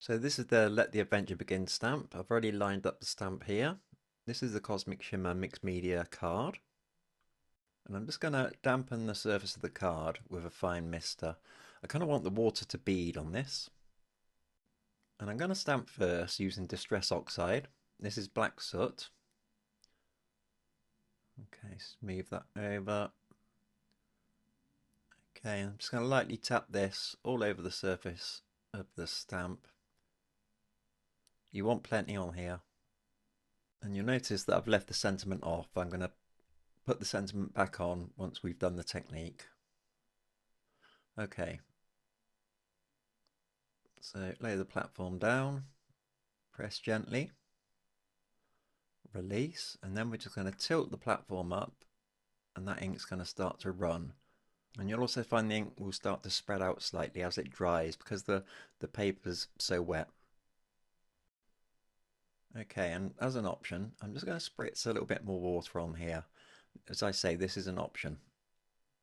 So this is the Let the Adventure Begin stamp. I've already lined up the stamp here. This is the Cosmic Shimmer Mixed Media card. And I'm just going to dampen the surface of the card with a fine mister. I kind of want the water to bead on this. And I'm going to stamp first using Distress Oxide. This is black soot. Okay, smooth that over. Okay, I'm just going to lightly tap this all over the surface of the stamp. You want plenty on here. And you'll notice that I've left the sentiment off. I'm going to put the sentiment back on once we've done the technique. Okay, so lay the platform down, press gently, release, and then we're just going to tilt the platform up and that ink's going to start to run. And you'll also find the ink will start to spread out slightly as it dries because the paper's so wet. Okay, and as an option, I'm just going to spritz a little bit more water on here. As I say, this is an option.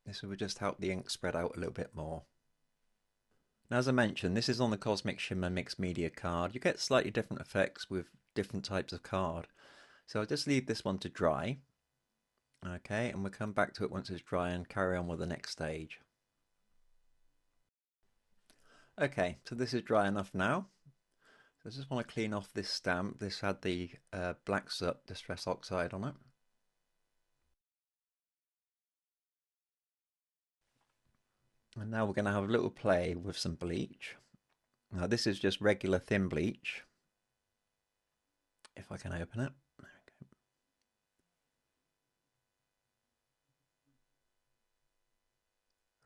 This will just help the ink spread out a little bit more. Now, as I mentioned, this is on the Cosmic Shimmer Mixed Media card. You get slightly different effects with different types of card. So I'll just leave this one to dry. Okay, and we'll come back to it once it's dry and carry on with the next stage. Okay, so this is dry enough now. So I just want to clean off this stamp. This had the black soot Distress Oxide on it. And now we're going to have a little play with some bleach. Now this is just regular thin bleach. If I can open it.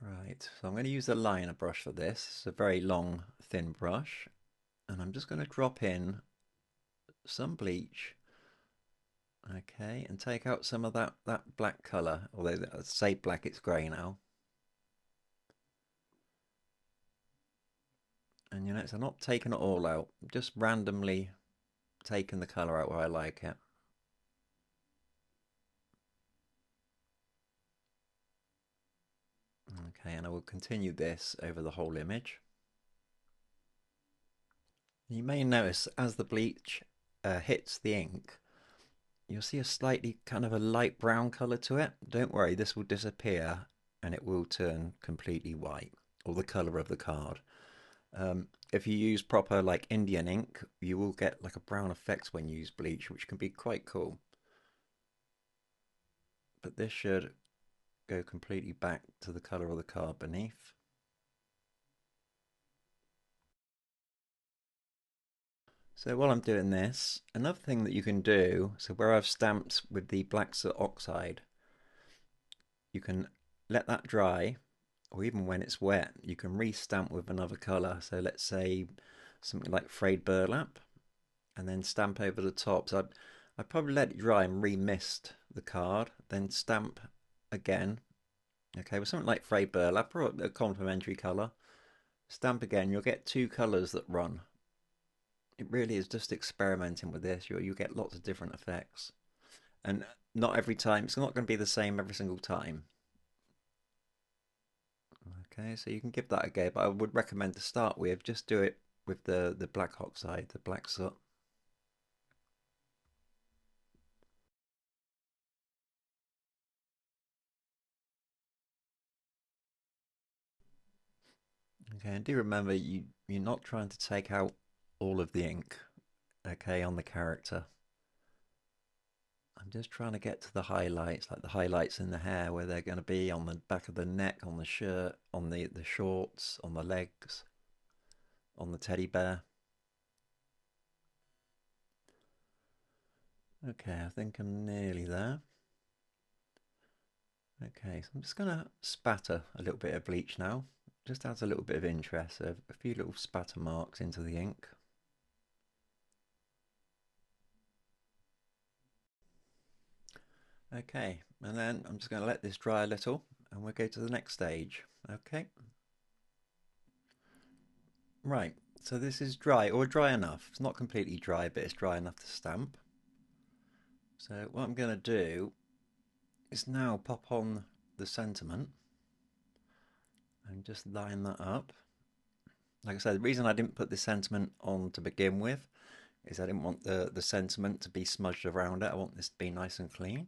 Right, so I'm going to use a liner brush for this. It's a very long, thin brush. And I'm just going to drop in some bleach. Okay, and take out some of that black colour. Although I say black, it's grey now. And you notice I'm not taking it all out. I'm just randomly taking the colour out where I like it. Okay, and I will continue this over the whole image. You may notice as the bleach hits the ink, you'll see a slightly kind of a light brown colour to it. Don't worry, this will disappear and it will turn completely white, or the colour of the card. If you use proper like Indian ink, you will get like a brown effect when you use bleach, which can be quite cool. But this should go completely back to the colour of the card beneath. So while I'm doing this, another thing that you can do, so where I've stamped with the black soot oxide, you can let that dry, or even when it's wet, you can re-stamp with another colour. So let's say something like frayed burlap, and then stamp over the top. So I'd probably let it dry and re-mist the card, then stamp again. Okay, with something like frayed burlap or a complementary colour, stamp again. You'll get two colours that run. It really is just experimenting with this. You get lots of different effects, and not every time. It's not going to be the same every single time. Okay, so you can give that a go, but I would recommend to start with just do it with the black oxide, the black soot. Okay, and do remember you're not trying to take out all of the ink, okay, on the character. I'm just trying to get to the highlights, like the highlights in the hair, where they're going to be on the back of the neck, on the shirt, on the shorts, on the legs, on the teddy bear. Okay, I think I'm nearly there. Okay, so I'm just going to spatter a little bit of bleach now. Just adds a little bit of interest, so a few little spatter marks into the ink. Okay, and then I'm just going to let this dry a little and we'll go to the next stage. Okay. Right, so this is dry, or dry enough. It's not completely dry, but it's dry enough to stamp. So what I'm going to do is now pop on the sentiment and just line that up. Like I said, the reason I didn't put the sentiment on to begin with is I didn't want the sentiment to be smudged around it. I want this to be nice and clean.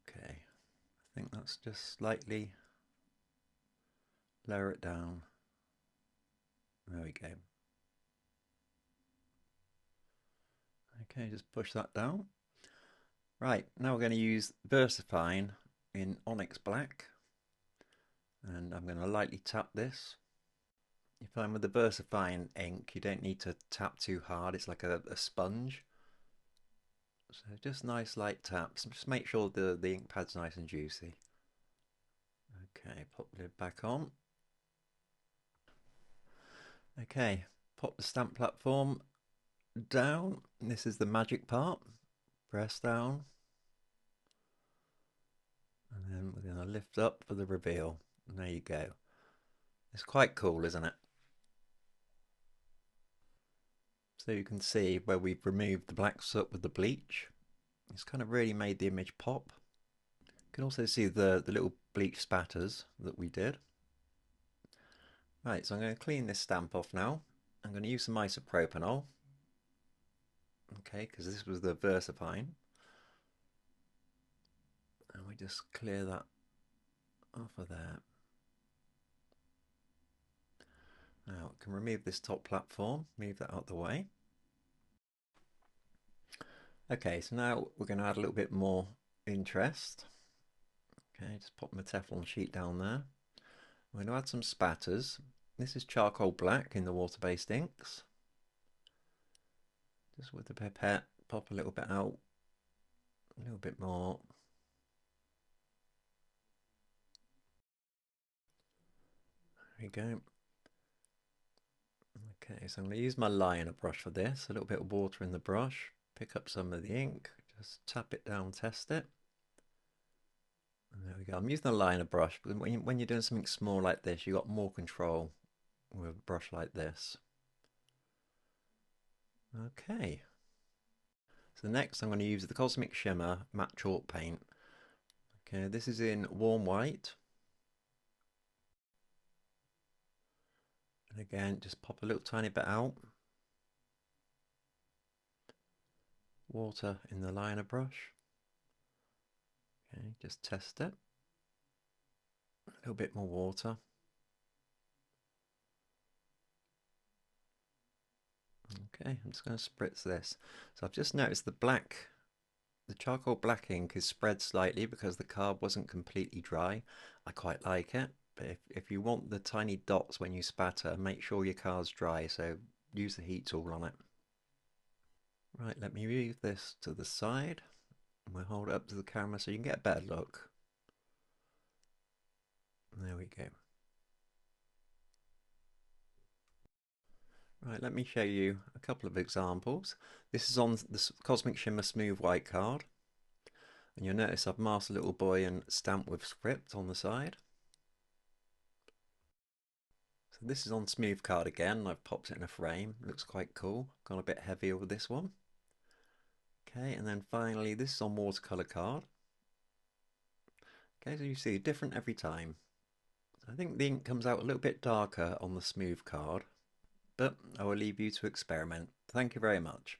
Okay, I think that's just slightly lower it down. There we go. Okay, just push that down. Right, now we're going to use VersaFine in Onyx Black, and I'm going to lightly tap this. You find with the VersaFine ink, you don't need to tap too hard. It's like a sponge. So just nice light taps. Just make sure the ink pad's nice and juicy. Okay, pop the lid back on. Okay, pop the stamp platform down. This is the magic part. Press down. And then we're going to lift up for the reveal. And there you go. It's quite cool, isn't it? So you can see where we've removed the black soot with the bleach. It's kind of really made the image pop. You can also see the little bleach spatters that we did. Right, so I'm going to clean this stamp off now. I'm going to use some isopropanol. Okay, because this was the VersaFine. And we just clear that off of there. Now we can remove this top platform, move that out of the way. Okay, so now we're going to add a little bit more interest. Okay, just pop my Teflon sheet down there. We're going to add some spatters. This is charcoal black in the water-based inks. Just with the pipette, pop a little bit out, a little bit more. There we go. Okay, so I'm going to use my liner brush for this. A little bit of water in the brush. Pick up some of the ink. Just tap it down, test it. And there we go. I'm using a liner brush, but when you're doing something small like this, you've got more control with a brush like this. Okay. So next I'm going to use the Cosmic Shimmer matte chalk paint. Okay, this is in warm white. And again, just pop a little tiny bit out. Water in the liner brush. Okay, just test it. A little bit more water. Okay, I'm just going to spritz this. So I've just noticed the charcoal black ink is spread slightly because the card wasn't completely dry. I quite like it, but if you want the tiny dots when you spatter, make sure your card's dry, so use the heat tool on it. Right, let me move this to the side. We'll hold it up to the camera so you can get a better look. There we go. Right, let me show you a couple of examples. This is on the Cosmic Shimmer Smooth White card. And you'll notice I've masked a little boy and stamped with script on the side. So this is on smooth card again. I've popped it in a frame. Looks quite cool. Gone a bit heavier with this one. Okay, and then finally this is on watercolor card. Okay, so you see different every time. I think the ink comes out a little bit darker on the smooth card, but I will leave you to experiment. Thank you very much.